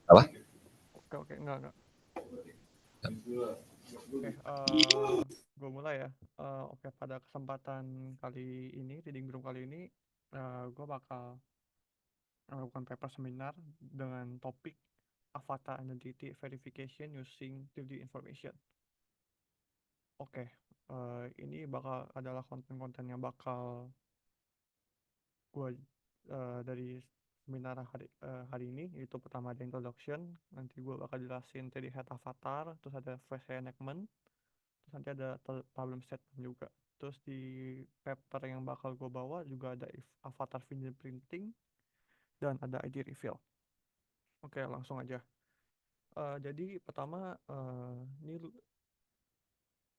Apa? Oke, oke, enggak. Oke, gue mulai ya. Oke, pada kesempatan kali ini, reading room kali ini, gue bakal melakukan paper seminar dengan topik Avatar Identity Verification Using 3D Information. Oke, ini bakal adalah konten-konten yang bakal gue dari seminar hari ini, yaitu pertama ada introduction, nanti gue bakal jelasin 3D head avatar, terus ada face reenactment, terus nanti ada problem statement juga. Terus di paper yang bakal gue bawa juga ada avatar fingerprinting dan ada ID reveal. Oke, langsung aja. Jadi pertama, ini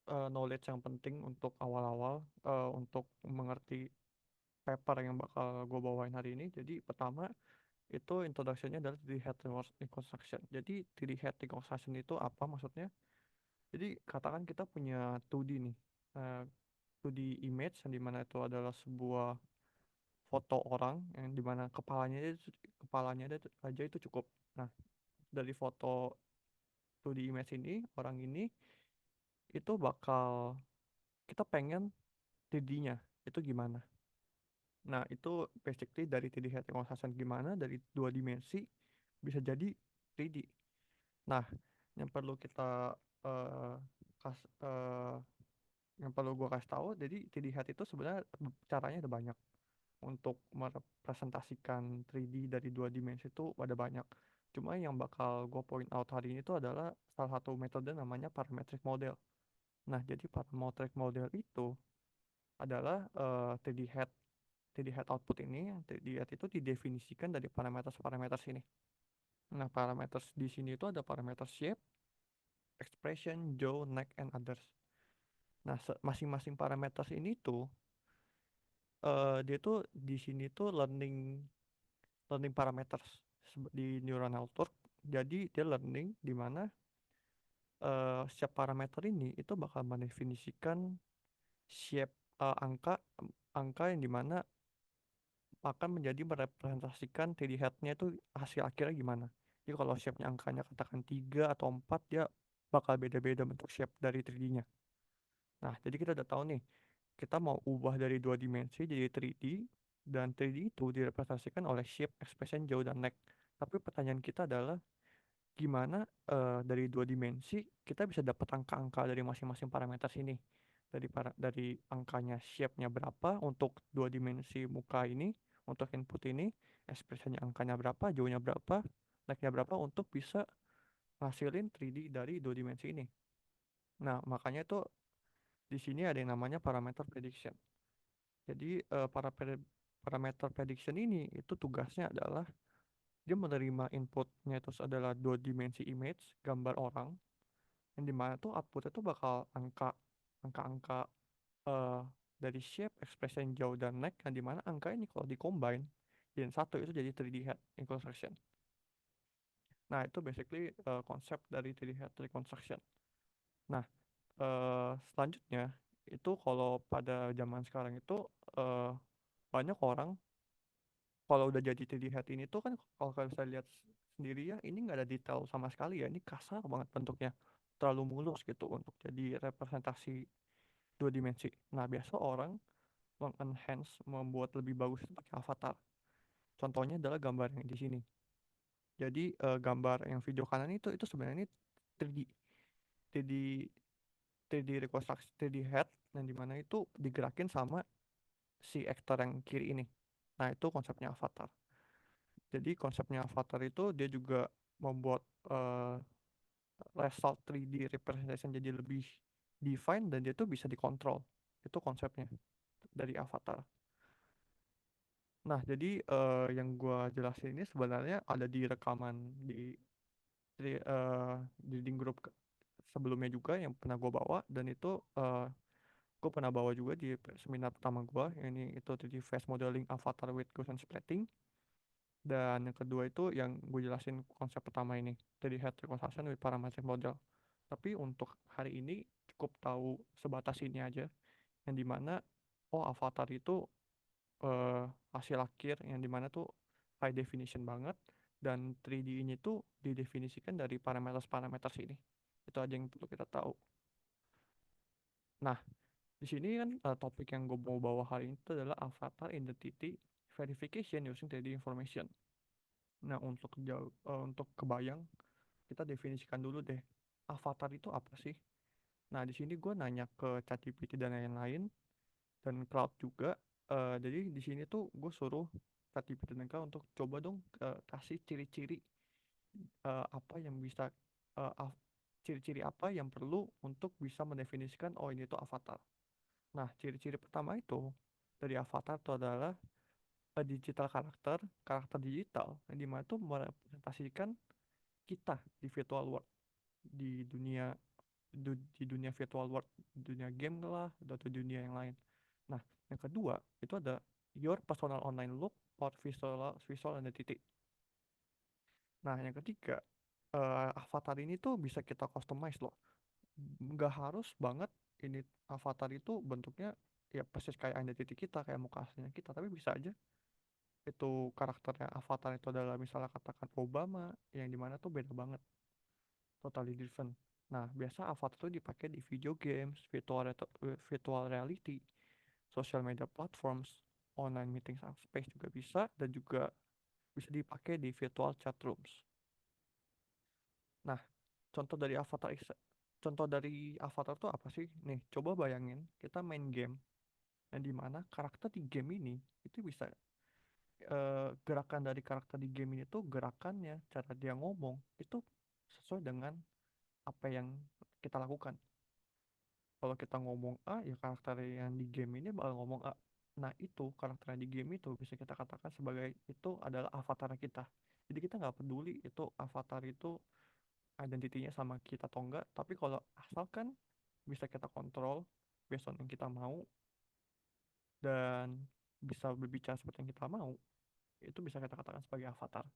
knowledge yang penting untuk awal-awal, untuk mengerti paper yang bakal gue bawain hari ini. Jadi pertama itu introduction-nya adalah 3D head reconstruction. Jadi 3D head reconstruction itu apa maksudnya? Jadi katakan kita punya 2D nih, 2D image yang dimana itu adalah sebuah foto orang yang dimana aja itu cukup. Nah, dari foto 2D image ini, orang ini itu bakal kita pengen 3D-nya itu gimana. Nah, itu basically dari 3D head reconstruction gimana dari dua dimensi bisa jadi 3D. Nah, yang perlu kita eh, kas, eh, yang perlu gue kasih tahu, jadi 3D head itu sebenarnya caranya ada banyak untuk merepresentasikan 3D dari dua dimensi itu ada banyak. Cuma yang bakal gue point out hari ini itu adalah salah satu metode namanya parametric model. Nah, jadi parametric model itu adalah 3D head 3D head output ini, 3D head itu didefinisikan dari parameter ini. Nah, parameter di sini itu ada parameter shape, expression, jaw, neck, and others. Nah, masing-masing parameter ini tuh dia tuh di sini tuh learning parameters di neural network. Jadi dia learning di mana setiap parameter ini itu bakal mendefinisikan shape angka yang dimana akan menjadi merepresentasikan 3D head-nya itu hasil akhirnya gimana. Jadi kalau shape-nya angkanya katakan 3 atau 4, dia bakal beda-beda bentuk shape dari 3D-nya. Nah, jadi kita udah tahu nih, kita mau ubah dari dua dimensi jadi 3D, dan 3D itu direpresentasikan oleh shape, expression, jauh, dan neck. Tapi pertanyaan kita adalah, gimana dari dua dimensi kita bisa dapat angka-angka dari masing-masing parameter ini. Dari angkanya shape-nya berapa untuk dua dimensi muka ini, untuk input ini, expression-nya angkanya berapa, jauhnya berapa, neck-nya berapa untuk bisa ngasilin 3D dari dua dimensi ini. Nah, makanya itu di sini ada yang namanya parameter prediction. Jadi parameter prediction ini itu tugasnya adalah dia menerima inputnya itu adalah dua dimensi image gambar orang, yang dimana tuh outputnya tuh bakal angka-angka eh, dari shape, expression, jauh, dan neck, yang dimana angka ini kalau dikombine dan satu itu jadi 3D head reconstruction. Nah, itu basically konsep dari 3D head reconstruction. Nah, selanjutnya itu kalau pada zaman sekarang itu eh, banyak orang kalau udah jadi 3D head ini tuh kan, kalau kalian bisa lihat sendiri ya, ini nggak ada detail sama sekali ya, ini kasar banget bentuknya, terlalu mulus gitu untuk jadi representasi dua dimensi. Nah, biasa orang mengenhance, membuat lebih bagus itu pakai avatar. Contohnya adalah gambar yang di sini. Jadi gambar yang video kanan itu sebenarnya ini 3D 3D 3D rekonstruksi 3D head, yang dimana itu digerakin sama si aktor yang kiri ini. Nah, itu konsepnya avatar. Jadi konsepnya avatar itu dia juga membuat result 3D representation jadi lebih define, dan dia tuh bisa dikontrol. Itu konsepnya dari avatar. Nah, jadi yang gua jelasin ini sebenarnya ada di rekaman di reading group sebelumnya juga yang pernah gua bawa, dan itu gue pernah bawa juga di seminar pertama gua. Ini itu 3D face modeling avatar with Gaussian splitting. Dan yang kedua itu yang gue jelasin konsep pertama ini, 3D head reconstruction with parametric model. Tapi untuk hari ini cukup tahu sebatas ini aja, yang dimana oh avatar itu hasil akhir yang dimana tuh high definition banget, Dan 3D ini tuh didefinisikan dari parameter-parameter ini. Itu aja yang perlu kita tahu. Nah, di sini kan topik yang gue mau bawa hari ini itu adalah avatar identity verification using 3D information. Nah, untuk kebayang, kita definisikan dulu deh, avatar itu apa sih? Nah, di sini gue nanya ke ChatGPT dan lain-lain, dan Cloud juga. Jadi di sini tuh gue suruh ChatGPT dan Cloud untuk coba dong kasih ciri-ciri apa yang bisa eh, av- ciri-ciri apa yang perlu untuk bisa mendefinisikan oh ini tuh avatar. Nah, ciri-ciri pertama itu dari avatar itu adalah digital karakter, karakter digital yang dimana tuh merepresentasikan kita di virtual world, di dunia di dunia virtual world, dunia game lah atau dunia yang lain. Nah, yang kedua itu ada your personal online look or visual identity. Nah, yang ketiga, avatar ini tuh bisa kita customize loh. Nggak harus banget ini avatar itu bentuknya ya persis kayak identity kita, kayak muka aslinya kita, tapi bisa aja itu karakternya avatar itu adalah misalnya katakan Obama, yang dimana tuh beda banget, totally different. Nah, biasa avatar tuh dipakai di video games, virtual reality, social media platforms, online meeting space juga bisa, dan juga bisa dipakai di virtual chat rooms. Nah, contoh dari contoh dari avatar tuh apa sih? Nih, coba bayangin kita main game yang dimana karakter di game ini itu bisa gerakan dari karakter di game ini tuh gerakannya, cara dia ngomong itu sesuai dengan apa yang kita lakukan. Kalau kita ngomong A, ya karakter yang di game ini bakal ngomong A. Nah, itu karakter yang di game itu bisa kita katakan sebagai itu adalah avatar kita. Jadi kita nggak peduli itu avatar itu identitinya sama kita atau enggak, tapi kalau asalkan bisa kita kontrol based on yang kita mau dan bisa berbicara seperti yang kita mau, itu bisa kita katakan sebagai avatar.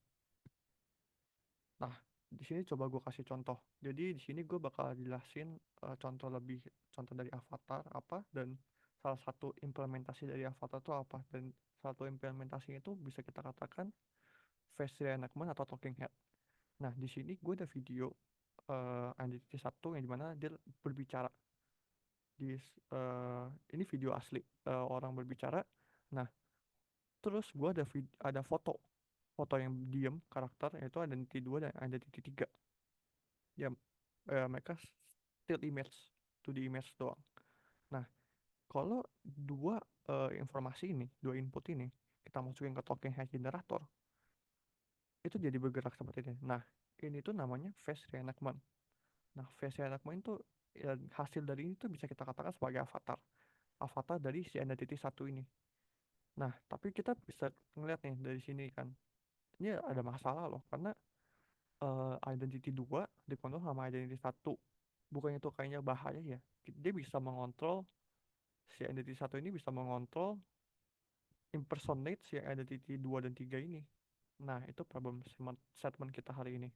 Nah, di sini coba gue kasih contoh. Jadi di sini gue bakal jelasin contoh dari avatar apa dan salah satu implementasi dari avatar itu apa, dan satu implementasi itu bisa kita katakan face reenactment atau talking head. Nah, di sini gue ada video identity satu yang dimana dia berbicara di ini video asli orang berbicara. Nah, terus gue ada foto yang diem karakter, yaitu identity 2 dan identity 3. Ya, mereka still image to the image doang. Nah, kalau dua input ini kita masukin ke talking head generator, itu jadi bergerak seperti ini. Nah, ini tuh namanya face reenactment. Nah, face reenactment itu ya, hasil dari ini tuh bisa kita katakan sebagai avatar dari si identity satu ini. Nah, tapi kita bisa ngeliat nih dari sini kan, ini ada masalah loh, karena identity 2 dikontrol sama identity satu. Bukannya itu kayaknya bahaya ya? Dia bisa mengontrol, si identity satu ini bisa mengontrol impersonate si identity 2 dan 3 ini. Nah, itu problem statement kita hari ini.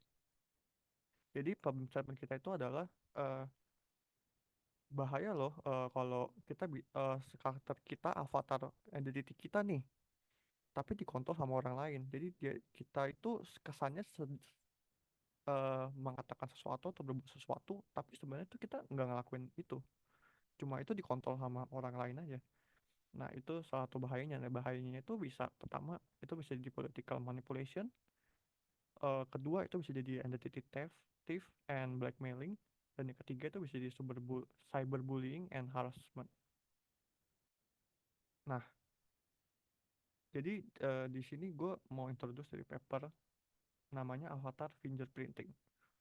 Jadi problem statement kita itu adalah eh, bahaya loh kalau karakter kita, avatar identity kita nih, tapi dikontrol sama orang lain. Jadi kita itu kesannya mengatakan sesuatu atau berbuat sesuatu, tapi sebenarnya itu kita nggak ngelakuin itu. Cuma itu dikontrol sama orang lain aja. Nah, itu salah satu bahayanya. Nah, bahayanya itu bisa, pertama, itu bisa jadi political manipulation. Kedua, itu bisa jadi identity thief and blackmailing. Dan yang ketiga itu bisa jadi cyberbullying and harassment. Nah, jadi di sini gue mau introduce dari paper namanya Avatar Fingerprinting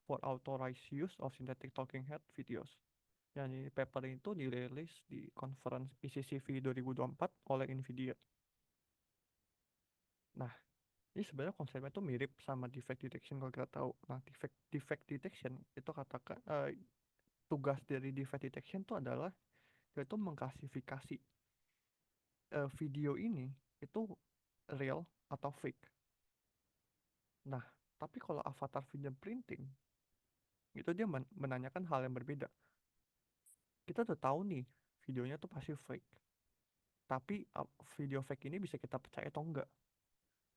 for Authorized Use of Synthetic Talking Head Videos. Yang ini paper itu dirilis di conference ICCV 2024 oleh NVIDIA. Nah, ini sebenarnya konsepnya tuh mirip sama defect detection kalau kita tahu. Nah, defect detection itu katakan tugas dari defect detection itu adalah yaitu mengklasifikasi video ini itu real atau fake. Nah, tapi kalau avatar fingerprinting itu dia menanyakan hal yang berbeda. Kita udah tahu nih videonya tuh pasti fake. Tapi video fake ini bisa kita percaya atau enggak?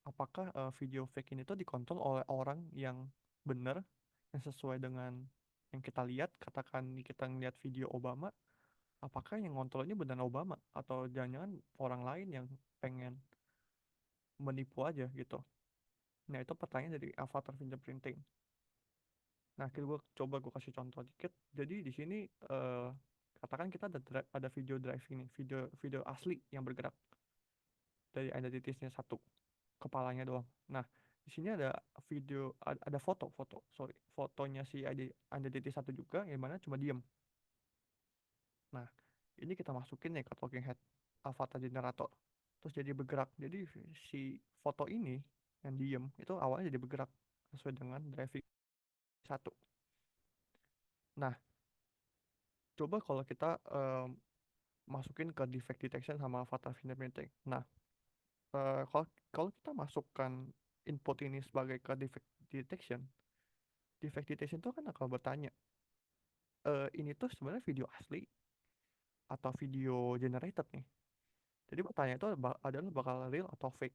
apakah video fake ini tuh dikontrol oleh orang yang benar, yang sesuai dengan yang kita lihat. Katakan kita ngeliat video Obama, apakah yang ngontrolnya benar Obama atau jangan-jangan orang lain yang pengen menipu aja gitu. Nah, itu pertanyaan dari avatar fingerprinting. Nah, gue kasih contoh dikit. Jadi di sini eh, katakan kita ada video driving nih, video video asli yang bergerak dari identitiesnya satu, kepalanya doang. Nah, di sini ada video, ada foto, sorry, fotonya si identity satu juga, yang mana cuma diem. Nah, ini kita masukin nih ke talking head avatar generator. Terus jadi bergerak. Jadi si foto ini yang diem itu awalnya jadi bergerak sesuai dengan driving satu. Nah, coba kalau kita masukin ke defect detection sama avatar fingerprinting. Nah, kalau kalau kita masukkan input ini sebagai ke defect detection itu kan akan bertanya, ini tuh sebenarnya video asli atau video generated nih. Jadi pertanyaan itu adalah bakal real atau fake.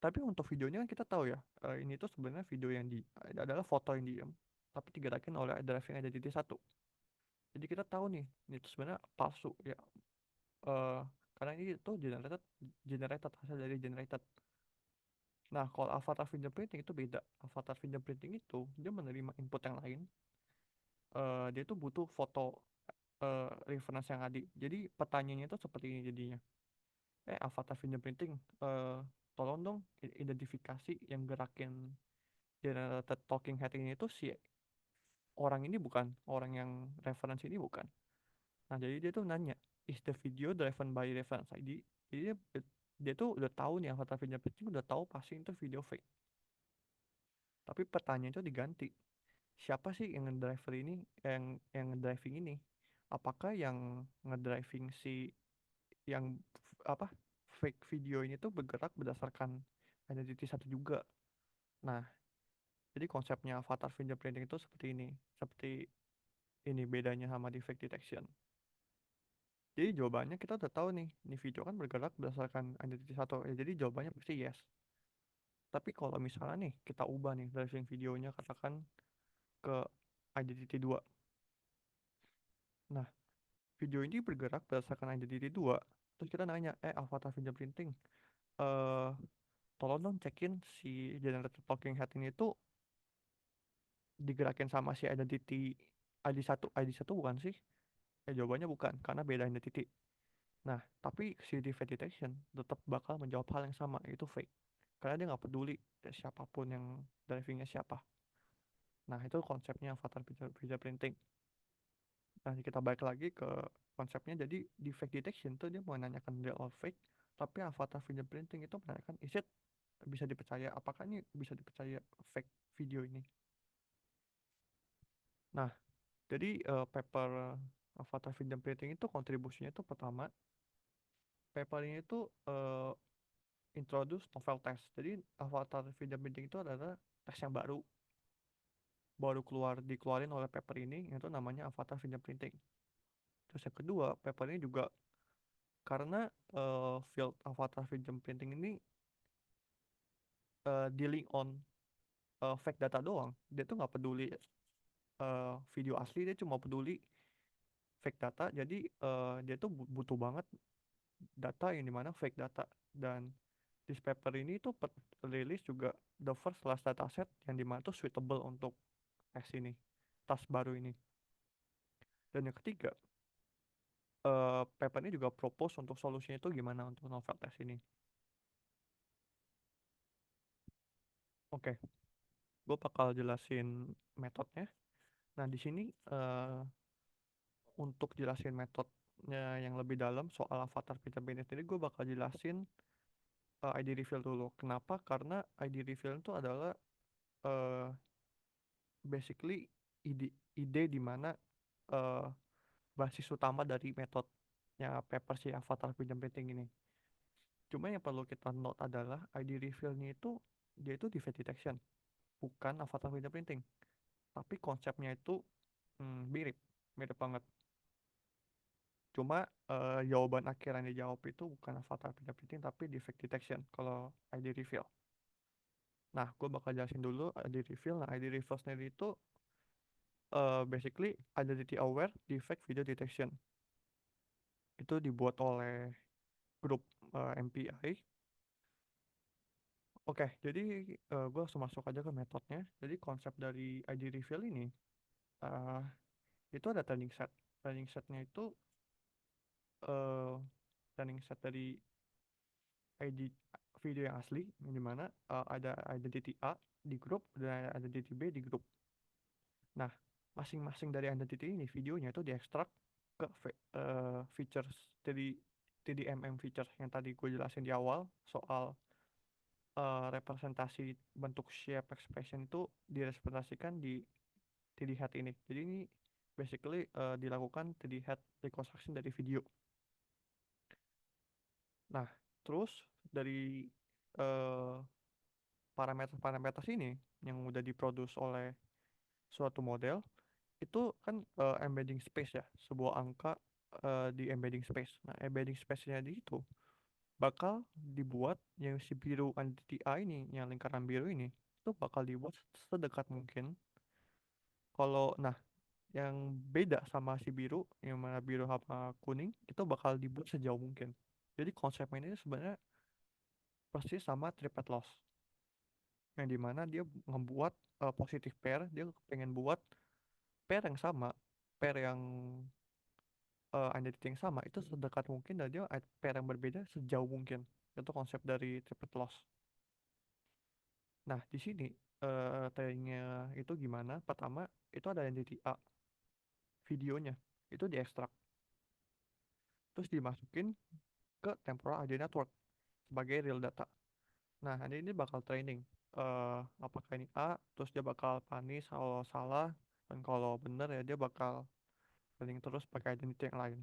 Tapi untuk videonya kan kita tahu ya, ini tuh sebenarnya video yang adalah foto yang diem, tapi digerakin oleh driving identity satu. Jadi kita tahu nih, ini tuh sebenarnya palsu ya, eh, karena ini tuh generated, hasil dari generated. Nah, kalau avatar fingerprinting itu beda. Avatar fingerprinting itu dia menerima input yang lain. Dia tuh butuh foto reference yang ada. Jadi pertanyaannya itu seperti ini jadinya. Avatar fingerprinting, eh, tolong dong identifikasi yang gerakin generated talking head ini tuh si orang ini bukan, orang yang reference ini bukan. Nah, jadi dia tuh nanya, is the video driven by reference ID? Jadi dia tuh udah tahu nih, avatar fingerprinting udah tahu pasti itu video fake. Tapi pertanyaan itu diganti. Siapa sih yang ngedriver ini, yang ngedriving ini? Apakah yang ngedriving si yang apa fake video ini tuh bergerak berdasarkan identity satu juga? Nah, jadi konsepnya avatar fingerprinting itu seperti ini bedanya sama defect detection. Jadi jawabannya kita udah tahu nih, ini video kan bergerak berdasarkan identity satu. Ya, jadi jawabannya pasti yes. Tapi kalau misalnya nih kita ubah nih driving videonya, katakan ke identity 2. Nah, video ini bergerak berdasarkan identity 2. Terus kita nanya, avatar fingerprinting, eh tolong dong cekin si generator talking head ini tuh digerakin sama si identity ID1 bukan sih? Jawabannya bukan, karena beda identity. Nah, tapi si defect detection tetap bakal menjawab hal yang sama, itu fake. Karena dia nggak peduli siapapun yang drivingnya siapa. Nah, itu konsepnya avatar fingerprinting. Nah, kita balik lagi ke konsepnya. Jadi defect detection tuh dia mau nanyakan real or fake, tapi avatar fingerprinting itu menanyakan is it bisa dipercaya, apakah ini bisa dipercaya fake video ini. Nah, jadi paper avatar fingerprinting itu kontribusinya itu pertama, paper ini tuh introduce novel test. Jadi avatar fingerprinting itu adalah tes yang baru baru dikeluarin oleh paper ini, itu namanya avatar fingerprinting. Terus yang kedua, paper ini juga karena field avatar fingerprinting ini dealing on fake data doang, dia tuh nggak peduli video asli, dia cuma peduli fake data. Jadi dia tuh butuh banget data yang dimana fake data. Dan this paper ini tuh rilis juga the first last dataset yang dimana tuh suitable untuk tes ini, tas baru ini. Dan yang ketiga, paper ini juga propose untuk solusinya itu gimana untuk novel test ini. Oke, gue bakal jelasin metodenya. Nah, di sini untuk jelasin metodenya yang lebih dalam soal avatar fingerprint ini, gue bakal jelasin ID reveal dulu. Kenapa? Karena ID reveal itu adalah uh, basically ide di mana uh, basis utama dari metodenya paper si avatar fingerprinting ini. Cuma yang perlu kita note adalah ID reveal-nya itu dia itu defect detection, bukan avatar fingerprinting. Tapi konsepnya itu mirip, mirip banget. Cuma jawaban akhir yang dijawab itu bukan avatar fingerprinting tapi defect detection kalau ID reveal. Nah, gue bakal jelasin dulu ID reveal. Nah, ID reveal sendiri itu basically identity aware defect video detection. Itu dibuat oleh grup MPI. Oke, jadi gue langsung masuk aja ke metodenya. Jadi konsep dari ID reveal ini eh, itu ada training set. Training setnya itu eh, training set dari ID video yang asli, yang dimana ada identity A di grup dan ada identity B di grup. Nah, masing-masing dari identity ini videonya itu diekstrak ke features dari TDMM features yang tadi gue jelasin di awal soal representasi bentuk shape expression itu direpresentasikan di 3D head ini. Jadi ini basically dilakukan 3D head reconstruction dari video. Nah, terus dari eh, parameter-parameter ini yang udah diproduce oleh suatu model itu kan embedding space ya, sebuah angka di embedding space. Nah, embedding space-nya di itu bakal dibuat yang si biru entity A ini, yang lingkaran biru ini, itu bakal dibuat sedekat mungkin. Kalau nah, yang beda sama si biru, yang mana biru sama kuning, itu bakal dibuat sejauh mungkin. Jadi konsepnya ini sebenarnya persis sama triplet loss, yang dimana dia ngebuat positive pair, dia pengen buat pair yang sama, pair yang identity yang sama itu sedekat mungkin dan dia pair yang berbeda sejauh mungkin. Itu konsep dari triplet loss. Nah, di sini trainingnya itu gimana? Pertama, itu ada identity A, videonya. Itu diekstrak. Terus dimasukin ke temporal ID network sebagai real data. Nah, nanti ini bakal training. Apakah ini A, terus dia bakal panis kalau salah, dan kalau benar ya dia bakal training terus pakai identity yang lain.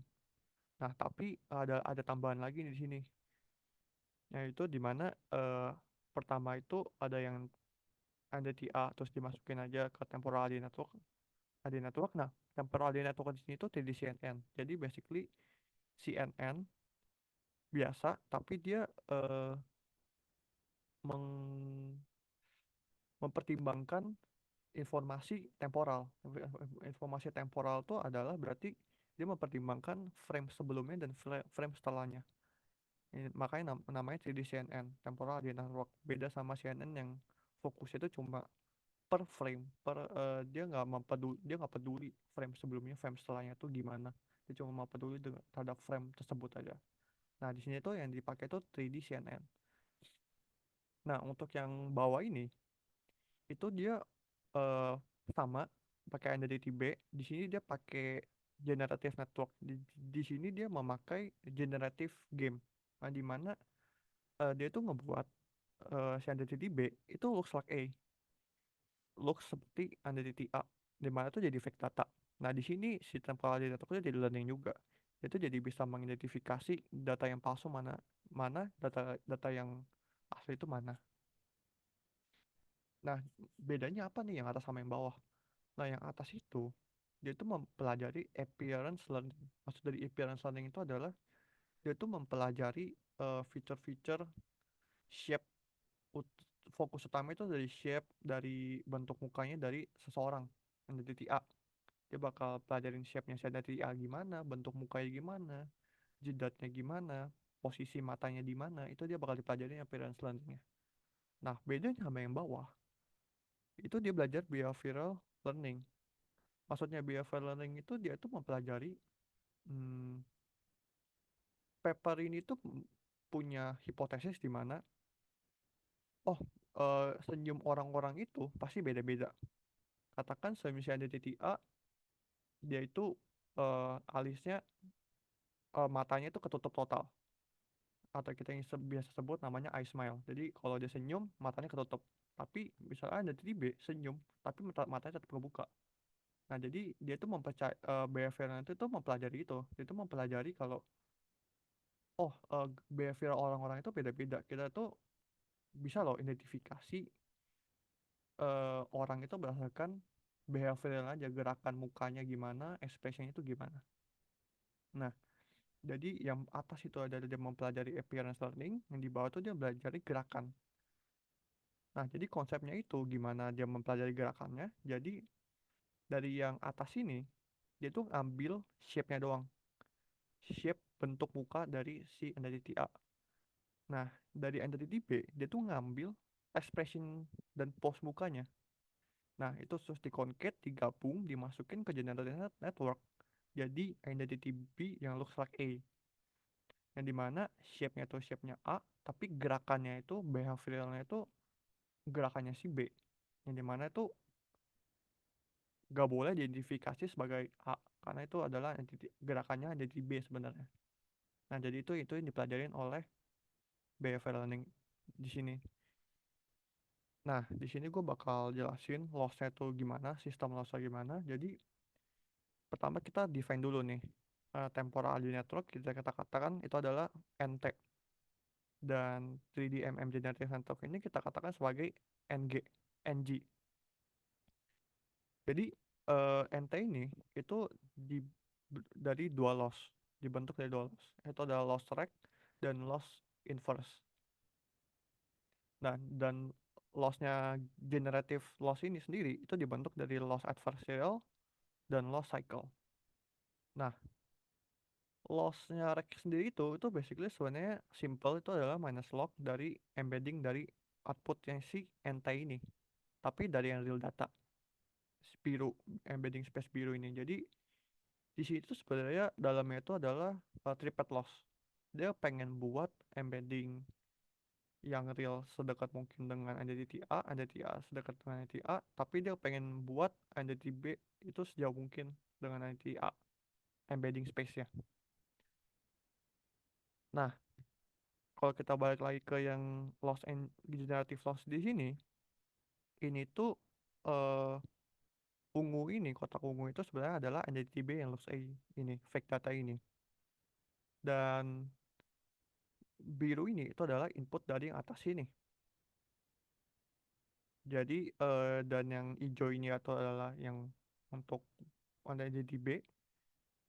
Nah, tapi ada tambahan lagi di sini. Yaitu dimana pertama itu ada yang identity A terus dimasukin aja ke temporal ID network. ID network. Nah, temporal ID network di sini itu TD-CNN. Jadi basically CNN biasa, tapi dia meng mempertimbangkan informasi temporal. Informasi temporal itu adalah berarti dia mempertimbangkan frame sebelumnya dan frame setelahnya. Makanya namanya 3D CNN, temporal dynamic network. Beda sama CNN yang fokusnya itu cuma per frame, dia nggak peduli frame sebelumnya, frame setelahnya itu gimana. Dia cuma mau peduli terhadap frame tersebut aja. Nah, di sini tuh yang dipakai tuh 3D CNN. Nah, untuk yang bawah ini itu dia eh, sama pakai identity B. Di sini dia pakai generative network. Di sini dia memakai generative game. Nah, di mana dia tuh ngebuat si identity B itu looks like A, looks seperti identity A, di mana tuh jadi fake data. Nah, di sini si temporal data itu jadi learning juga. Itu jadi bisa mengidentifikasi data yang palsu mana mana data data yang asli itu mana. Nah, bedanya apa nih yang atas sama yang bawah? Nah, yang atas itu dia itu mempelajari appearance learning. Maksud dari appearance learning itu adalah dia itu mempelajari feature-feature shape. ut- Fokus utama itu dari shape, dari bentuk mukanya dari seseorang yang dari titik A. Dia bakal pelajarin shape-nya si dari A gimana, bentuk mukanya gimana, jidatnya gimana, posisi matanya di mana, itu dia bakal dipelajarin appearance learning-nya. Nah, bedanya sama yang bawah, itu dia belajar behavioral learning. Maksudnya behavioral learning itu dia tuh mempelajari hmm, paper ini tuh punya hipotesis di mana oh senyum orang-orang itu pasti beda-beda. Katakan misalnya ada titik A, dia itu alisnya matanya itu ketutup total atau kita yang biasa sebut namanya eye smile. Jadi kalau dia senyum matanya ketutup. Tapi misalnya ada titik B senyum tapi matanya tetap kebuka. Nah, jadi dia tuh mempercayai behavioral itu tuh mempelajari itu. Dia tuh mempelajari kalau oh behavior orang-orang itu beda-beda. Kita tuh bisa loh identifikasi orang itu berdasarkan behavioral aja, gerakan mukanya gimana, ekspresinya itu gimana. Nah, Jadi yang atas itu adalah dia mempelajari appearance learning, yang di bawah itu dia belajar gerakan. Nah, jadi konsepnya itu gimana dia mempelajari gerakannya. Jadi dari yang atas ini dia tuh ambil shape-nya doang. Shape bentuk muka dari si entity A. Nah, dari entity B dia tuh ngambil expression dan pose mukanya. Nah, itu terus di-concat, digabung, dimasukin ke generated network. Jadi identity B yang looks like A. Yang dimana shape-nya itu shape-nya A, tapi gerakannya itu, behavioralnya itu gerakannya si B. Yang dimana itu gak boleh diidentifikasi sebagai A, karena itu adalah gerakannya identity B sebenarnya. Nah, jadi itu yang dipelajarin oleh behavioral learning di sini. Nah, di sini gue bakal jelasin loss-nya itu gimana, sistem loss-nya gimana. Jadi, pertama kita define dulu nih. Temporal ID network kita katakan itu adalah NT. Dan 3D MM Generative Network ini kita katakan sebagai NG. NG. Jadi, NT ini itu di, dari dua loss. Dibentuk dari dua loss. Itu adalah loss rect dan loss inverse. Nah, dan lossnya generative loss ini sendiri itu dibentuk dari loss adversarial dan loss cycle. Nah, lossnya rect sendiri itu basically sebenarnya simple, itu adalah minus log dari embedding dari output yang si NT ini, tapi dari yang real data biru, embedding space biru ini. Jadi di situ sebenarnya dalamnya itu adalah triplet loss. Dia pengen buat embedding yang real sedekat mungkin dengan entity A sedekat dengan entity A, tapi dia pengen buat entity B itu sejauh mungkin dengan entity A, embedding space-nya. Nah, kalau kita balik lagi ke yang loss and generative loss di sini, ini tuh eh ungu ini, kotak ungu itu sebenarnya adalah entity B yang loss A ini, fake data ini. Dan biru ini itu adalah input dari yang atas ini. Jadi dan yang hijau ini atau adalah yang untuk entity B,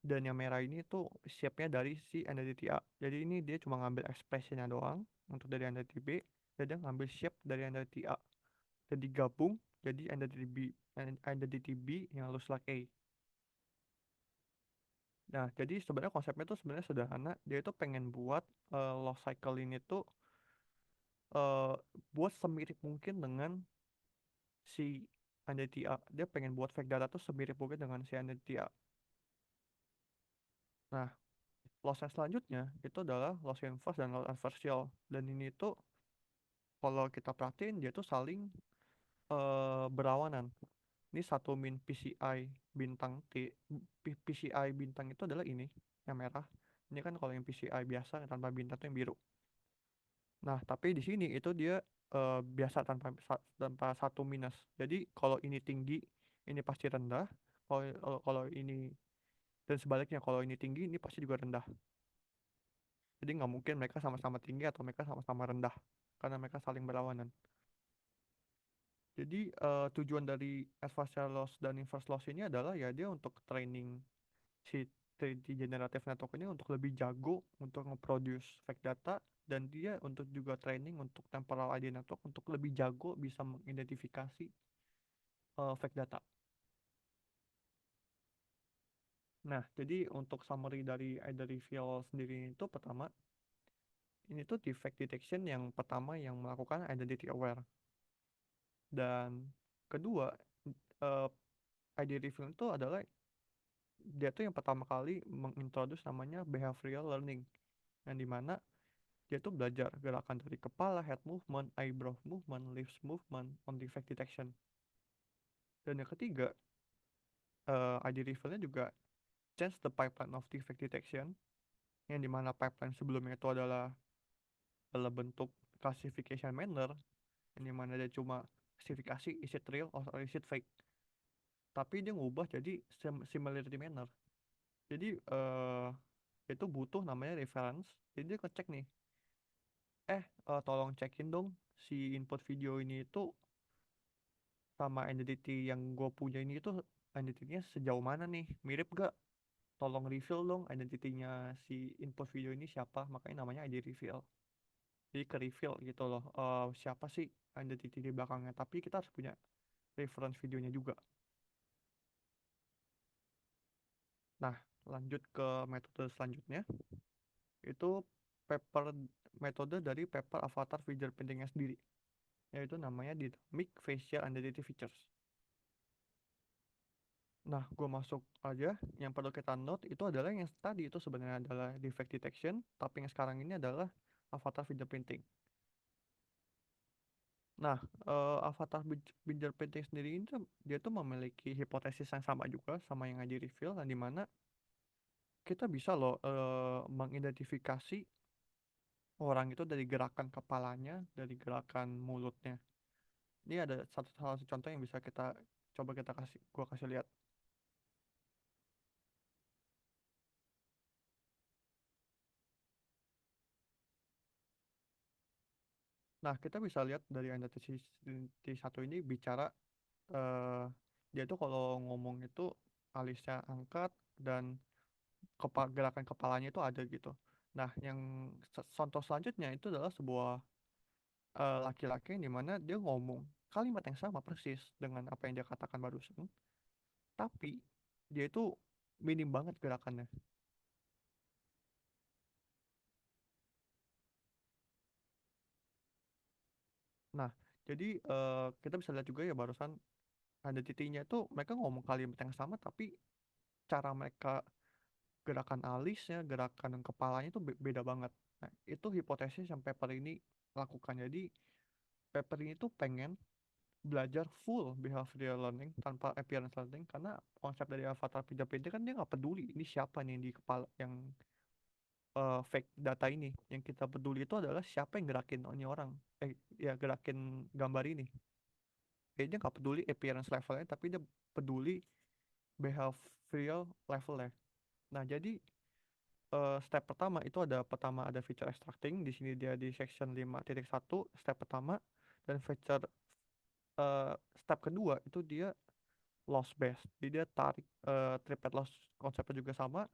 dan yang merah ini tuh shape-nya dari si entity A. Jadi ini dia cuma ngambil expression-nya doang untuk dari entity B, dan dia ngambil shape dari entity A. Dan digabung jadi identity B yang looks like A. Nah, jadi sebenarnya konsepnya tuh sebenarnya sederhana. Dia itu pengen buat loss cycle ini tuh eh, buat semirip mungkin dengan si entity A. Dia pengen buat fake data tuh semirip mungkin dengan si entity A. Nah, loss yang selanjutnya itu adalah loss inverse dan loss adversarial. Dan ini tuh kalau kita perhatiin dia tuh saling berlawanan. Ini satu min PCI bintang T. PCI bintang itu adalah ini yang merah. Ini kan kalau yang PCI biasa tanpa bintang itu yang biru. Nah, tapi di sini itu dia biasa tanpa satu minus. Jadi kalau ini tinggi, ini pasti rendah. Kalau ini dan sebaliknya, kalau ini tinggi, ini pasti juga rendah. Jadi nggak mungkin mereka sama-sama tinggi atau mereka sama-sama rendah karena mereka saling berlawanan. Jadi tujuan dari adversarial loss dan inverse loss ini adalah ya dia untuk training si 3D generative network ini untuk lebih jago untuk nge-produce fake data, dan dia untuk juga training untuk temporal ID network untuk lebih jago bisa mengidentifikasi fake data. Nah, jadi untuk summary dari ID reveal sendiri itu pertama, ini tuh defect detection yang pertama yang melakukan identity aware. Dan kedua, eh, ID reveal itu adalah dia tuh yang pertama kali mengintroduce namanya behavioral learning, yang dimana dia tuh belajar gerakan dari kepala, head movement, eyebrow movement, lips movement, on defect detection. Dan yang ketiga, ID reveal-nya juga change the pipeline of defect detection, yang dimana pipeline sebelumnya itu adalah bentuk classification manner, yang dimana dia cuma klasifikasi is it real or is it fake. Tapi dia ngubah jadi similarity manner. Jadi itu butuh namanya reference. Jadi dia ngecek nih, tolong cekin dong si input video ini itu sama entity yang gue punya ini itu entity-nya sejauh mana nih, mirip gak? tolong reveal dong identitinya si input video ini siapa, makanya namanya ID reveal. Jadi ke reveal gitu loh, siapa sih identity di belakangnya, tapi kita harus punya reference videonya juga. Nah, lanjut ke metode selanjutnya, itu paper metode dari paper avatar fingerprintingnya sendiri, yaitu namanya Dynamic Facial Identity Features. Nah, gue masuk aja. Yang perlu kita note itu adalah yang tadi itu sebenarnya adalah defect detection, tapi yang sekarang ini adalah avatar fingerprinting. Nah, avatar fingerprinting sendiri ini dia tuh memiliki hipotesis yang sama juga sama yang ID reveal, yang dimana kita bisa loh mengidentifikasi orang itu dari gerakan kepalanya, dari gerakan mulutnya. Ini ada salah satu contoh yang bisa kita coba kita gua kasih lihat. Nah, kita bisa lihat dari identity satu ini bicara, eh dia tuh kalau ngomong itu alisnya angkat dan gerakan kepalanya itu ada gitu. Nah, yang contoh selanjutnya itu adalah sebuah laki-laki yang dimana dia ngomong kalimat yang sama persis dengan apa yang dia katakan barusan, tapi dia itu minim banget gerakannya. Nah, jadi kita bisa lihat juga ya barusan identity-nya itu mereka ngomong kalimat yang sama, tapi cara mereka gerakan alisnya, gerakan kepalanya itu beda banget. Nah, itu hipotesis yang paper ini lakukan. Jadi paper ini tuh pengen belajar full behavioral learning tanpa appearance learning, karena konsep dari avatar fingerprint kan dia nggak peduli ini siapa nih yang di kepala yang fake data ini. Yang kita peduli itu adalah siapa yang gerakin ini orang, ya gerakin gambar ini. Dia nggak peduli appearance levelnya, tapi dia peduli behavioral levelnya. Nah, jadi step pertama itu ada feature extracting. Di sini dia di section 5.1 step pertama, dan feature eh, step kedua itu dia loss base. Jadi dia tarik triplet loss, konsepnya juga sama.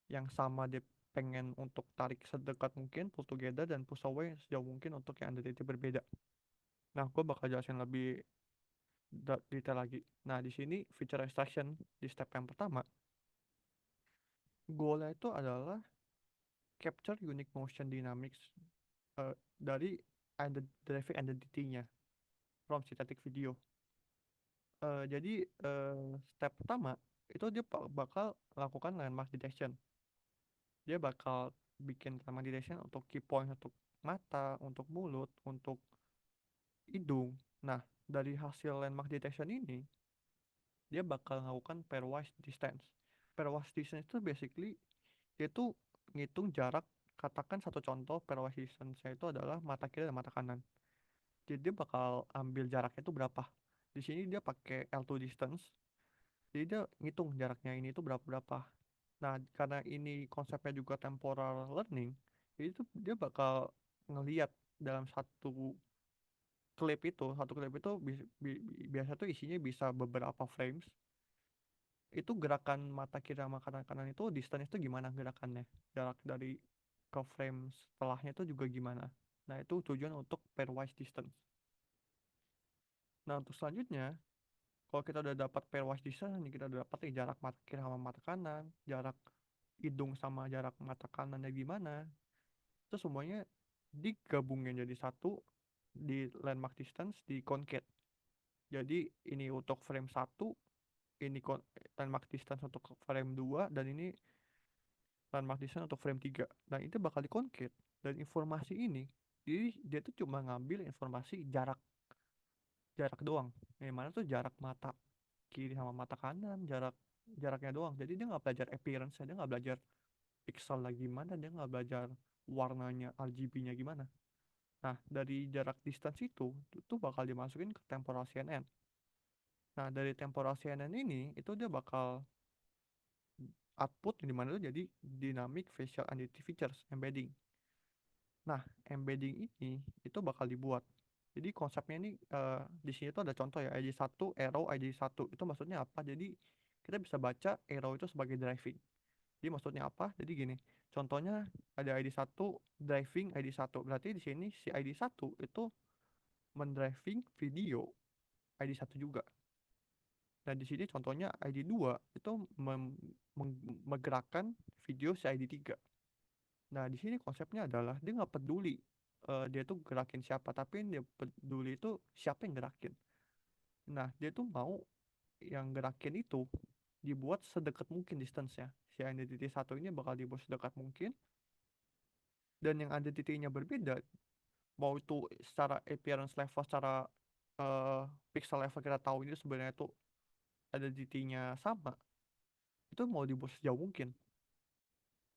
Yang sama dia pengen untuk tarik sedekat mungkin, pull together dan push away sejauh mungkin untuk yang identity berbeda. Nah, gue bakal jelasin lebih detail lagi. Nah, di sini feature extraction di step yang pertama, goalnya itu adalah capture unique motion dynamics dari graphic identity-nya from synthetic video. Jadi step pertama itu dia bakal lakukan landmark detection. Dia bakal bikin landmark detection untuk key point, untuk mata, untuk mulut, untuk hidung. Nah, dari hasil landmark detection ini, dia bakal melakukan pairwise distance. Pairwise distance itu basically dia tuh ngitung jarak. Katakan satu contoh pairwise distance-nya itu adalah mata kiri dan mata kanan. Jadi dia bakal ambil jaraknya itu berapa. Di sini dia pakai L2 distance. Jadi dia ngitung jaraknya ini tuh berapa-berapa. Nah, karena ini konsepnya juga temporal learning, jadi itu dia bakal ngeliat dalam satu klip itu biasa tuh isinya bisa beberapa frames. Itu gerakan mata kiri sama kanan kanan itu distance itu gimana gerakannya, jarak dari ke frame setelahnya itu juga gimana. Nah, itu tujuan untuk pairwise distance. Nah, untuk selanjutnya, kalau kita udah dapat pairwise distance nih, kita udah dapat nih jarak mata kiri sama mata kanan, jarak hidung sama jarak mata kanannya gimana, itu semuanya digabungin jadi satu di landmark distance di concave. Jadi ini untuk frame satu, ini landmark distance untuk frame 2, dan ini landmark distance untuk frame 3. Dan itu bakal di concave. Dan informasi ini, jadi dia tuh cuma ngambil informasi jarak jarak doang. Yang mana tuh jarak mata kiri sama mata kanan, jaraknya doang. Jadi dia nggak belajar appearance, dia nggak belajar pixelnya gimana, dia nggak belajar warnanya RGB-nya gimana. Nah, dari jarak distance itu bakal dimasukin ke temporal CNN. Nah, dari temporal CNN ini itu dia bakal output yang dimana itu jadi dynamic facial identity features embedding. Nah, embedding ini itu bakal dibuat. Jadi konsepnya ini di sini tuh ada contoh ya, ID1 arrow ID1. Itu maksudnya apa? Jadi kita bisa baca arrow itu sebagai driving. Jadi maksudnya apa? Jadi gini, contohnya ada ID 1 driving ID 1. Berarti di sini si ID 1 itu mendriving video ID 1 juga. Nah, di sini contohnya ID 2 itu menggerakkan video si ID 3. Nah, di sini konsepnya adalah dia nggak peduli dia tuh gerakin siapa, tapi yang dia peduli itu siapa yang gerakin. Nah, dia tuh mau yang gerakin itu dibuat sedekat mungkin distance-nya. Si identity 1 ini bakal dibuat sedekat mungkin, dan yang identity-nya berbeda, mau itu secara appearance level, secara eh, pixel level kita tahu ini sebenarnya tuh identity-nya sama, itu mau dibuat sejauh mungkin.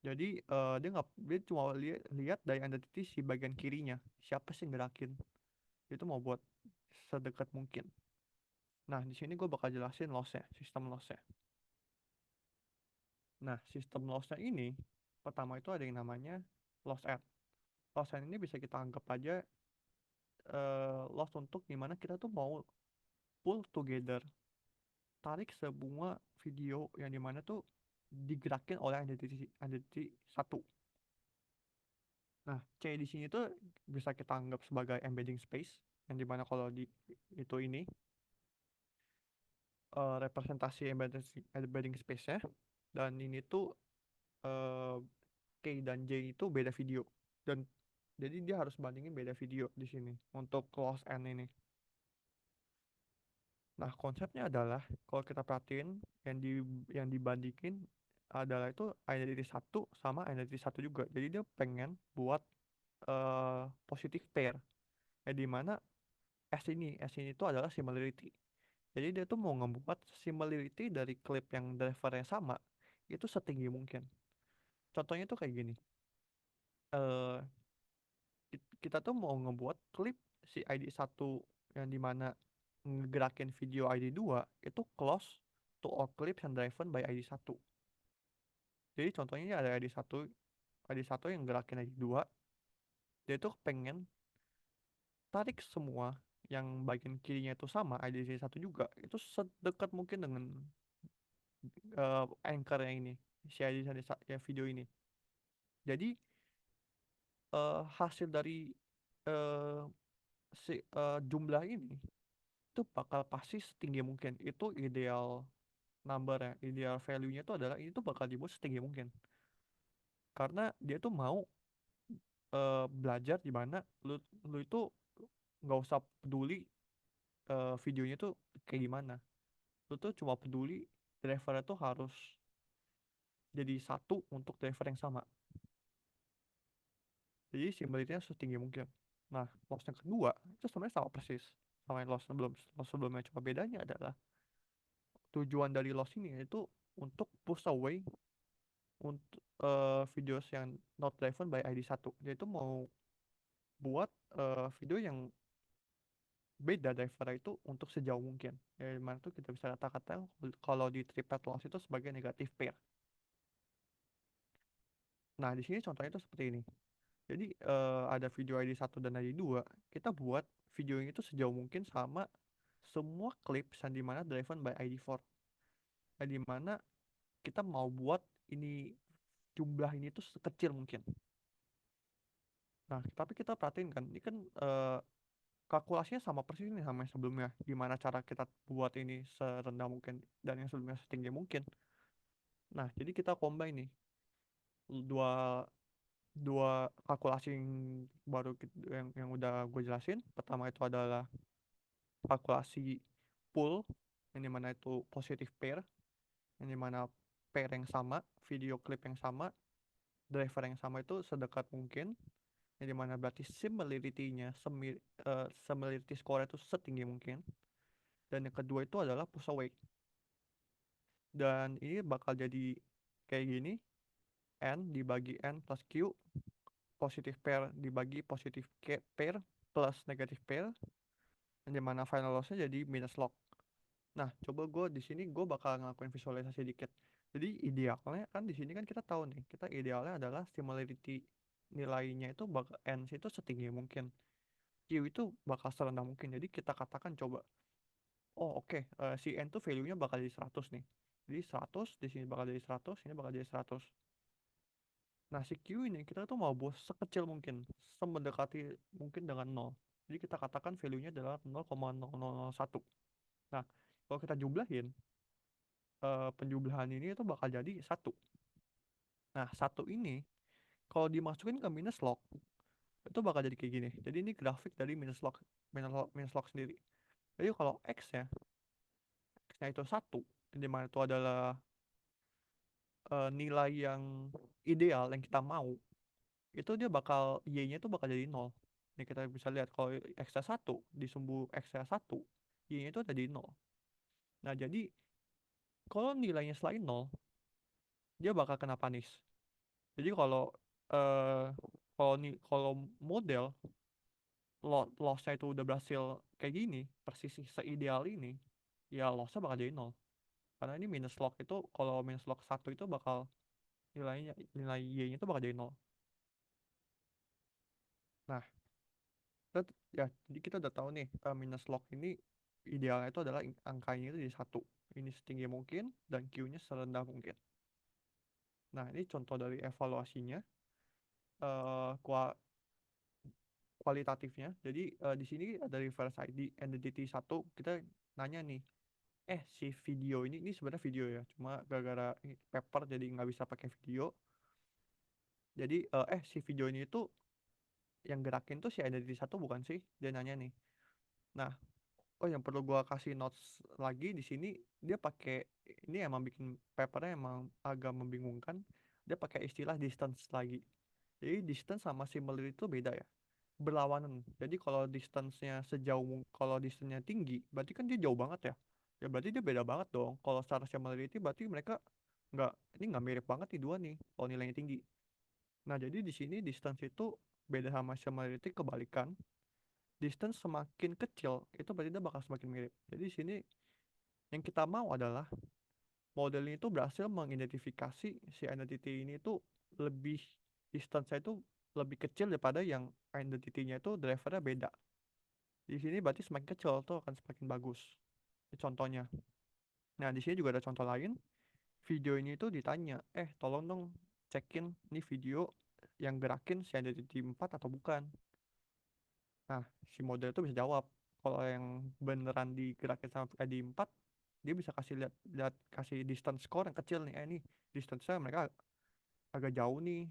Jadi dia cuma lihat dari identity si bagian kirinya, siapa sih yang gerakin. Itu mau buat sedekat mungkin. Nah, di sini gue bakal jelasin loss-nya, sistem loss-nya. Nah, sistem loss-nya ini pertama itu ada yang namanya loss add. Loss add ini bisa kita anggap aja loss untuk gimana kita tuh mau pull together, tarik semua video yang dimana tuh digerakin oleh identity 1. Nah, C di sini tuh bisa kita anggap sebagai embedding space, yang dimana kalau di itu ini representasi embedding space-nya, dan ini tuh eh, K dan J itu beda video, dan jadi dia harus bandingin beda video di sini untuk close end ini. Nah, konsepnya adalah kalau kita perhatiin yang dibandingin adalah itu identity 1 sama identity 1 juga. Jadi dia pengen buat positive pair. Di mana S ini itu adalah similarity. Jadi dia tuh mau ngebuat similarity dari klip yang drivernya sama itu setinggi mungkin. Contohnya tuh kayak gini. eh kita tuh mau ngebuat klip si ID 1 yang dimana ngegerakin video ID 2 itu close to all clips and driven by ID 1. Jadi contohnya ini ada ID 1 yang gerakin ID 2, dia tuh pengen tarik semua yang bagian kirinya itu sama ID 1 juga itu sedekat mungkin dengan anchor yang ini, si ID ya, video ini. Jadi hasil dari eh, jumlah ini itu bakal pasti setinggi mungkin. Itu ideal number ya, ideal value-nya itu adalah itu bakal dibuat setinggi mungkin. Karena dia tuh mau belajar di mana lu lu itu nggak usah peduli videonya tuh kayak gimana. Lu tuh cuma peduli drivernya tuh harus jadi satu untuk driver yang sama. Jadi similaritynya setinggi mungkin. Nah, loss yang kedua itu sebenarnya sama persis sama yang loss sebelumnya, cuma bedanya adalah tujuan dari loss ini itu untuk push away untuk videos yang not driven by ID 1. Dia itu mau buat video yang beda driver itu untuk sejauh mungkin. Ya, mana tuh kita bisa kata-kata kalau di triplet loss itu sebagai negatif pair. Nah, di sini contohnya itu seperti ini. Jadi ada video ID 1 dan ID 2, kita buat videonya itu sejauh mungkin sama semua clips yang dimana driven by ID 4. Yang dimana kita mau buat ini jumlah ini tuh sekecil mungkin. Nah, tapi kita perhatiin kan, ini kan kalkulasinya sama persis nih sama yang sebelumnya. Gimana cara kita buat ini serendah mungkin dan yang sebelumnya setinggi mungkin. Nah, jadi kita combine nih dua dua kalkulasi yang baru yang udah gue jelasin. Pertama itu adalah kalkulasi pool, yang dimana itu positive pair, yang dimana pair yang sama, video klip yang sama, driver yang sama itu sedekat mungkin, yang dimana berarti similarity-nya similarity score itu setinggi mungkin. Dan yang kedua itu adalah push away, dan ini bakal jadi kayak gini: n dibagi n plus q, positive pair dibagi positive pair plus negative pair, yang dimana final lossnya jadi minus log. Nah, coba gue di sini gue bakal ngelakuin visualisasi dikit. Jadi idealnya kan di sini kan kita tahu nih, kita idealnya adalah similarity nilainya itu bakal n itu setinggi mungkin, q itu bakal serendah mungkin. Jadi kita katakan coba, oh oke, si n tuh value-nya bakal di 100 nih. Jadi 100 di sini bakal jadi 100, ini bakal jadi 100. Nah, si Q ini kita tuh mau buat sekecil mungkin, semendekati mungkin dengan nol. Jadi kita katakan value-nya adalah 0,0001. Nah, kalau kita jumlahin, penjumlahan ini itu bakal jadi satu. Nah, satu ini kalau dimasukin ke minus log, itu bakal jadi kayak gini. Jadi ini grafik dari minus log sendiri. Jadi kalau x-nya itu satu, di mana itu adalah nilai yang ideal yang kita mau, itu dia bakal y-nya itu bakal jadi nol. Ini kita bisa lihat kalau x-nya satu disumbu x-nya satu, y-nya itu ada di nol. Nah, jadi kalau nilainya selain nol, dia bakal kena punish. Jadi eh kalau model lossnya itu udah berhasil kayak gini, persis seideal ini, ya lossnya bakal jadi nol. Karena ini minus log itu, kalau minus log satu itu bakal nilai y-nya itu bakal jadi nol. Nah, ya, jadi kita udah tahu nih, minus log ini idealnya itu adalah angkanya itu di satu. Ini setinggi mungkin dan Q-nya serendah mungkin. Nah, ini contoh dari evaluasinya, eh, kua- kualitatifnya. Jadi di sini ada reverse ID entity satu, kita nanya nih, si video ini sebenarnya video ya, cuma gara-gara ini paper jadi nggak bisa pakai video. Jadi si video ini itu yang gerakin tuh si entity satu bukan sih? Dia nanya nih. Nah, oh, yang perlu gua kasih notes lagi di sini, dia pakai ini emang bikin papernya emang agak membingungkan. Dia pakai istilah distance lagi. Jadi distance sama similarity itu beda ya, berlawanan. Jadi kalau distance-nya tinggi, berarti kan dia jauh banget ya. Ya berarti dia beda banget dong. Kalau secara similarity berarti mereka nggak ini nggak mirip banget nih dua nih kalau nilainya tinggi. Nah, jadi di sini distance itu beda sama similarity kebalikan. Distance semakin kecil itu berarti dia bakal semakin mirip. Jadi di sini yang kita mau adalah model ini tuh berhasil mengidentifikasi si identity ini tuh lebih distance-nya itu lebih kecil daripada yang identity-nya itu drivernya beda. Di sini berarti semakin kecil tuh akan semakin bagus. Ini contohnya. Nah, di sini juga ada contoh lain. Video ini tuh ditanya, tolong dong cekin ini video yang gerakin si identity 4 atau bukan. Nah, si model itu bisa jawab. Kalau yang beneran digerakin sama ID 4, dia bisa kasih lihat lihat kasih distance score yang kecil nih. Ini distance-nya mereka agak jauh nih.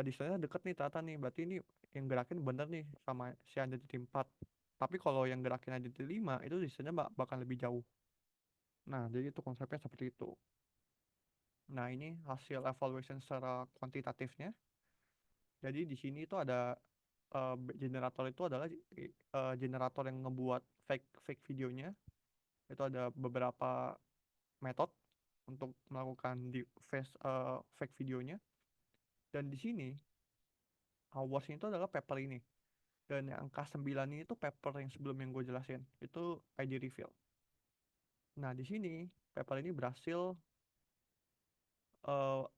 Distance-nya deket nih ternyata nih. Berarti ini yang gerakin bener nih sama si identity 4. Tapi kalau yang gerakin identity 5 itu distance-nya bakal lebih jauh. Nah, jadi itu konsepnya seperti itu. Nah, ini hasil evaluation secara kuantitatifnya. Jadi di sini itu ada generator itu adalah generator yang ngebuat fake fake videonya. Itu ada beberapa metode untuk melakukan di fake videonya. Dan di sini awards itu adalah paper ini. Dan yang angka 9 ini tuh paper yang sebelum yang gue jelasin. Itu ID reveal. Nah, di sini paper ini berhasil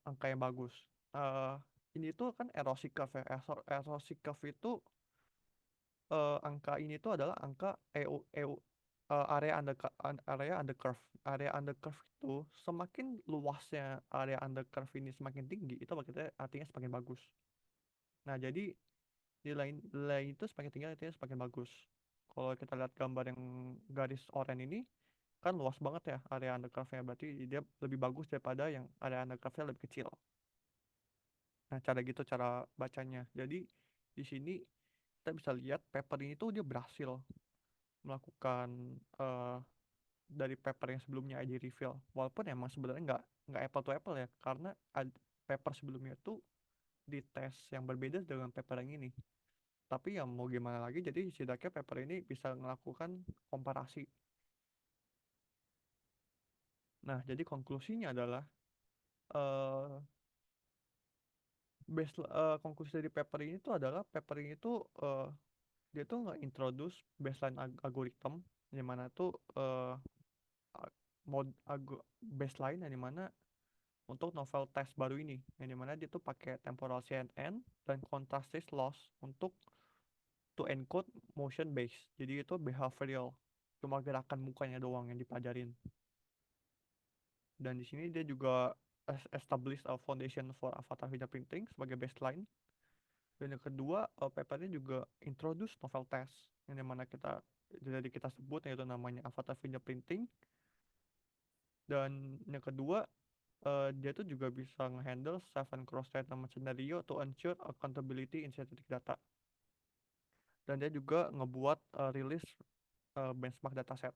angka yang bagus. Eh, ini tuh kan erosi curve ya. Erosi curve itu angka ini tuh adalah angka area under curve. Area under curve itu semakin luasnya area under curve ini semakin tinggi, itu artinya semakin bagus. Nah, jadi nilai itu semakin tinggi artinya semakin bagus. Kalau kita lihat gambar yang garis oranye ini, kan luas banget ya area under curve-nya, berarti dia lebih bagus daripada yang area under curve-nya lebih kecil. Nah, cara bacanya. Jadi di sini kita bisa lihat paper ini tuh dia berhasil melakukan eh, dari paper yang sebelumnya ID reveal, walaupun emang sebenarnya nggak apple to apple ya, karena paper sebelumnya tuh di tes yang berbeda dengan paper yang ini. Tapi ya mau gimana lagi, jadi setidaknya paper ini bisa melakukan komparasi. Nah, jadi konklusinya adalah eh konklusi dari paper ini tuh adalah paper ini tuh dia tuh nge-introduce baseline algorithm, di mana tuh a- baseline yang dimana untuk novel test baru ini, yang dimana dia tuh pakai temporal CNN dan contrast loss untuk to encode motion base. Jadi itu behavioral, cuma gerakan mukanya doang yang dipelajarin. Dan di sini dia juga establish a foundation for avatar fingerprinting sebagai baseline. Dan yang kedua, papernya juga introduce novel test yang dimana kita sebut yaitu namanya avatar fingerprinting. Dan yang kedua, dia tuh juga bisa nge-handle 7 cross-random scenario to ensure accountability in synthetic data. Dan dia juga ngebuat rilis benchmark dataset.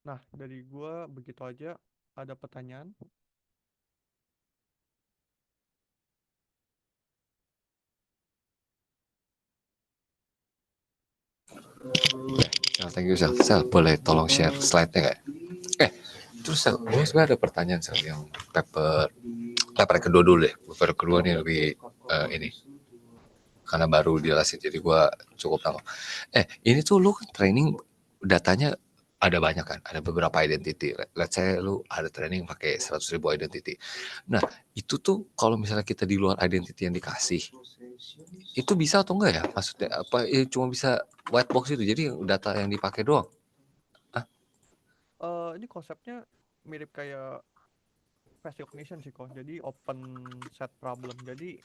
Nah, dari gua begitu aja. Ada pertanyaan? Thank you Sel. Sel boleh tolong share slide-nya nggak? Terus Sel, gue sebenarnya ada pertanyaan Sel yang paper kedua dulu deh. Paper kedua nih lebih ini karena baru dijelasin jadi gue cukup tahu. Ini tuh lu training datanya ada banyak kan, ada beberapa identity. Let's say lu ada training pakai 100.000 identity. Nah, itu tuh kalau misalnya kita di luar identity yang dikasih, itu bisa atau enggak ya? Maksudnya apa? Cuma bisa white box itu, jadi data yang dipakai doang. Ini konsepnya mirip kayak face recognition sih kok. Jadi open set problem. Jadi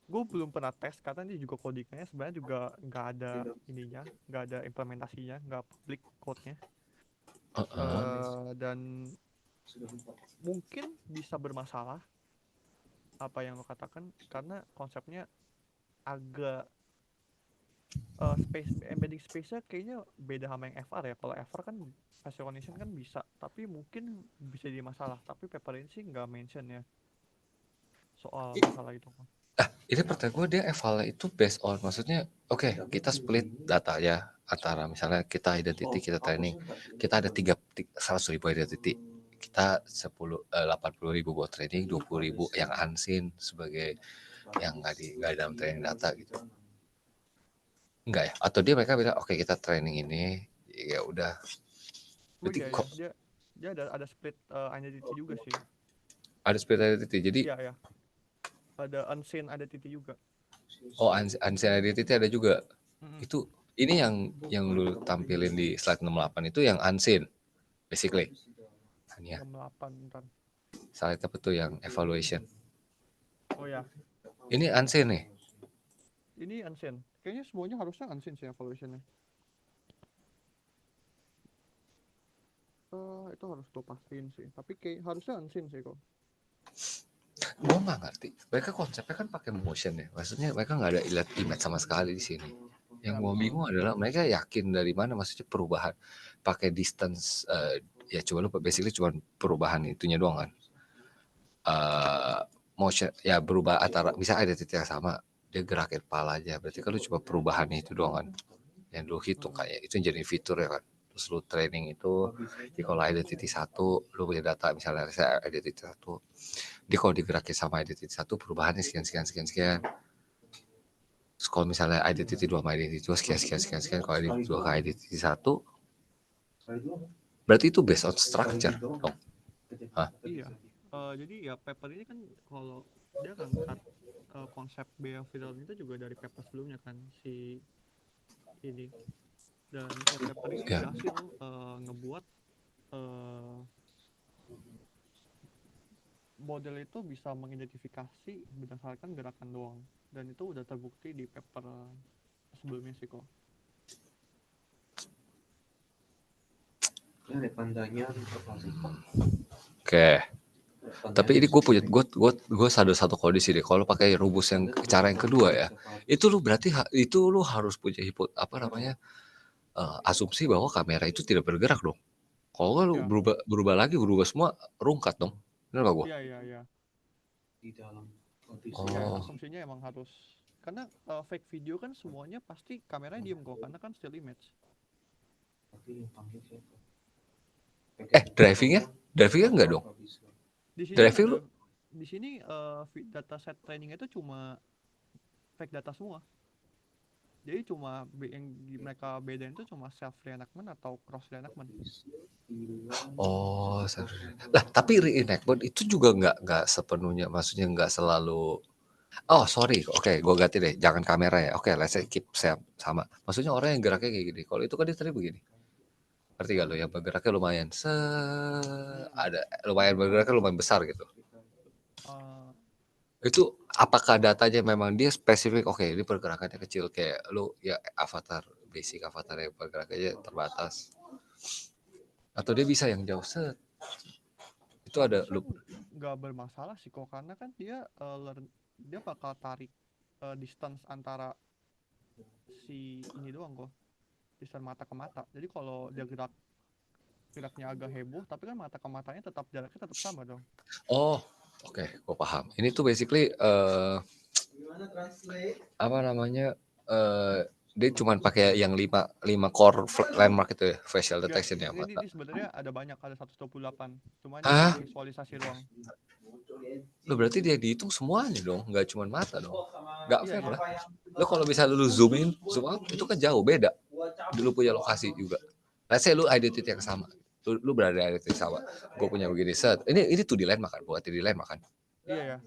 gue belum pernah tes karena ini juga codingannya sebenarnya juga nggak ada ininya, nggak ada implementasinya, nggak public code-nya. Dan mungkin bisa bermasalah apa yang lo katakan karena konsepnya agak embedding space-nya kayaknya beda sama yang FR ya. Kalau FR kan face recognition kan bisa, tapi mungkin bisa jadi masalah. Tapi paper ini sih nggak mention ya soal masalah itu. Ini pertanyaan gue, dia eval itu based on, maksudnya oke, kita split data ya antara misalnya kita identity, kita training, kita ada 100.000 identity, kita 80.000 buat training, 20.000 yang unseen sebagai yang nggak dalam training data gitu. Enggak ya? Atau mereka bilang oke, kita training ini ya udah. Oh iya ya, dia ada split identity juga sih. Ada split identity, jadi Iya ya, ada unseen identity juga. unseen identity ada juga. Mm-mm. Itu ini yang lu tampilin di slide 68 itu yang unseen basically. 68 bentar. Slide apa tuh yang evaluation? Oh ya, Ini unseen nih. ini unseen. Kayaknya semuanya harusnya unseen sih evaluation-nya. Itu harus gue pastiin sih. Tapi kayak harusnya unseen sih kok. Gue nggak ngerti. Mereka konsepnya kan pakai motion ya. Maksudnya mereka nggak ada image sama sekali di sini. Yang gue bingung adalah mereka yakin dari mana maksudnya perubahan. Pakai distance, ya cuma lu basically cuma perubahan itunya doang kan. Motion ya berubah antara bisa identitas yang sama, dia gerakin kepala aja. Berarti kan lu cuma perubahan itu doang kan. Yang lu hitung kayak itu jadi fitur ya kan. Terus lu training itu, jadi kalau identity satu, lu punya data misalnya saya identity satu, dia kalau digerakin sama identity satu perubahannya sekian sekian sekian sekian. Terus kalau misalnya identity 2 sama identity 2 sekian sekian sekian sekian, kalau identity 2 ke identity 1 berarti itu based on structure dong. Iya. Jadi ya paper ini kan kalau dia ngangkat konsep behavioral itu juga dari paper sebelumnya kan si ini. Dan ya paper ini Ya. berhasil ngebuat model itu bisa mengidentifikasi berdasarkan gerakan doang. Dan itu udah terbukti di paper sebelumnya sih kok. Oke. Tapi ini gue sadar satu kondisi deh. Kalau pakai rumus yang cara yang kedua ya, itu lu berarti itu lu harus punya asumsi bahwa kamera itu tidak bergerak dong. Kalau nggak lu Ya, berubah semua, rungkat dong. Benar gak gue? iya. Ya, Oh, asumsinya emang harus karena fake video kan semuanya pasti kameranya diem kok karena kan still image. drivingnya enggak dong? Di sini Driving lu, di sini dataset training itu cuma fake data semua. Jadi cuma yang mereka bedain itu cuma self reenactment atau cross reenactment. oh, lah tapi reenactment itu juga nggak sepenuhnya, maksudnya nggak selalu. Oh sorry, oke, gue ganti deh, jangan kamera ya. Oke, let's say keep sama. Maksudnya orang yang geraknya kayak gini. Kalau itu kan dia tadi begini. Ngerti gak lo yang bergeraknya lumayan ada lumayan bergeraknya lumayan besar gitu. Eh, Itu apakah datanya memang dia spesifik, oke ini pergerakannya kecil kayak lu ya avatar, basic avatar yang pergerakannya terbatas. Atau dia bisa yang jauh set. Itu ada harusnya lu. nggak bermasalah sih kok, karena kan dia dia bakal tarik distance antara si ini doang kok, distance mata ke mata. Jadi kalau dia geraknya agak heboh, tapi kan mata ke matanya jaraknya tetap sama dong. Oh, oke, gue paham. Ini tuh basically apa namanya? Dia cuma pakai yang 5 core landmark itu ya, facial Enggak, detection ya mata. ini sebenarnya ada banyak, ada 128. Cuma ini Hah? untuk visualisasi doang. Lo berarti dia dihitung semuanya dong, nggak cuma mata dong. Nggak Iya, fair iya. lah. Lo kalau bisa lu zoom in, zoom out, itu kan jauh beda. Lu punya lokasi juga. Let's say lu identity yang sama. Lu berada di identity yang sama. Gue punya begini set. Ini tuh di landmark kan, buat di landmark kan. Iya ya.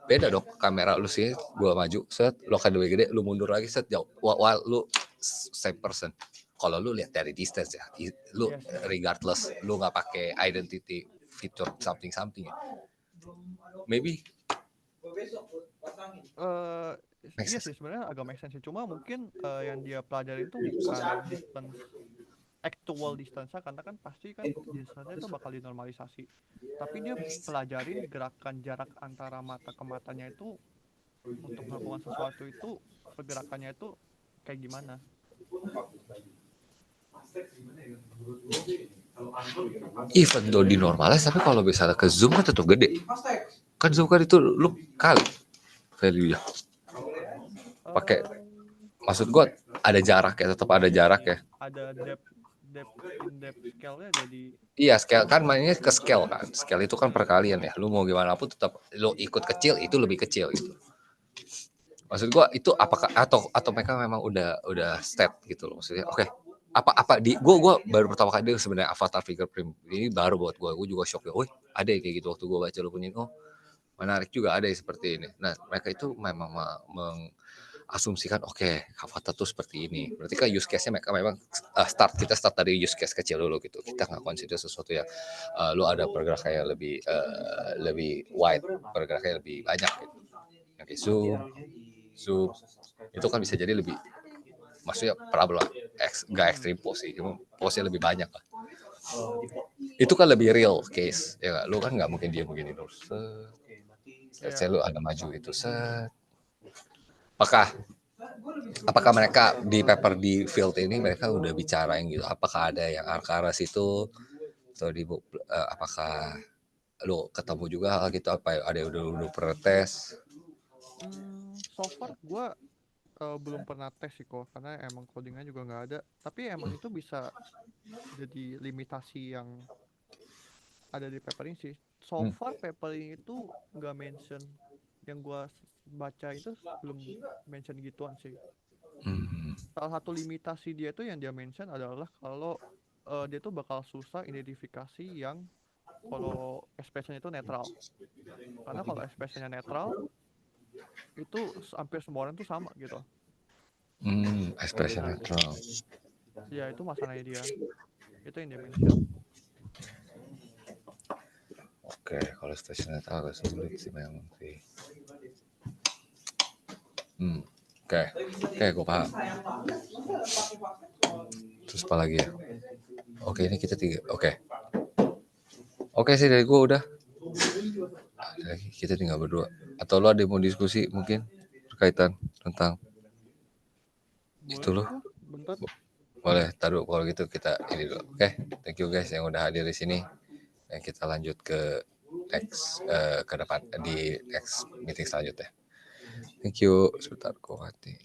Beda dong kamera lu sih, gua maju set, lo kan lebih gede, lu mundur lagi set jauh. While lu same person. Kalau lu lihat dari distance ya, lu Iya sih. regardless lu nggak pakai identity feature something something ya. Maybe Eh makes iya sense. sih sebenarnya agak make sense sih. Cuma mungkin yang dia pelajarin itu bukan distance actual distance, karena kan pasti kan distance itu bakal dinormalisasi. Tapi dia pelajarin gerakan jarak antara mata ke matanya itu untuk melakukan sesuatu itu, pergerakannya itu kayak gimana. Even though di normalize, tapi kalau misalnya ke zoom kan tetap gede. Kan zoom kan itu lu kali value-nya. Pakai Eh maksud gua ada jarak ya, tetap ada jarak ya. ada depth in depth scale-nya jadi. Iya, scale kan mainnya ke scale kan. Scale itu kan perkalian ya. Lu mau gimana pun tetap lu ikut kecil itu lebih kecil gitu. Maksud gua itu apakah atau mereka memang udah step gitu loh. Maksudnya oke. Apa di gua baru pertama kali sebenarnya avatar fingerprint ini baru buat gua juga shock ya. Wih, ada ya kayak gitu waktu gua baca lu punya. Oh, menarik juga ada seperti ini. Nah, mereka itu memang mengasumsikan oke, avatar tuh seperti ini. Berarti kan use case-nya mereka memang kita start dari use case kecil dulu gitu. Kita nggak consider sesuatu yang lu ada pergerakannya lebih wide, pergerakannya lebih banyak gitu. Oke, zoom itu kan bisa jadi lebih, maksudnya problem nggak ekstrim pose sih, cuma pose-nya lebih banyak lah. Itu kan lebih real case ya gak? Lu kan nggak mungkin dia begini terus. Saya lu ada maju itu set. Apakah mereka di paper di field ini mereka udah bicarain gitu? Apakah ada yang Arkaras itu atau apakah lu ketemu juga hal gitu, apa ada yang udah pernah tes? So far gue belum pernah tes sih kok, karena emang codingnya juga nggak ada. Tapi emang itu bisa jadi limitasi yang ada di paper ini sih. So far paper ini itu nggak mention, yang gue baca itu belum mention gituan sih. Salah satu limitasi dia itu yang dia mention adalah kalau dia tuh bakal susah identifikasi yang kalau expression itu netral. Karena kalau expressionnya netral itu hampir semua orang tuh sama gitu. Expression Nah, natural. ya itu masalahnya dia. Itu yang dia mention. Oke, kalau expression natural agak sulit sih memang sih. Oke, gue paham. Terus apa lagi ya? Oke, ini kita tiga. Oke sih dari gue udah. Kita tinggal berdua. Atau lo ada mau diskusi mungkin berkaitan tentang itu Boleh lo? sih kok, bentar. Boleh, taruh kalau gitu kita ini dulu. Oke, thank you guys yang udah hadir di sini. Dan kita lanjut ke next ke depan di next meeting selanjutnya. Thank you. Sebentar, kok mati.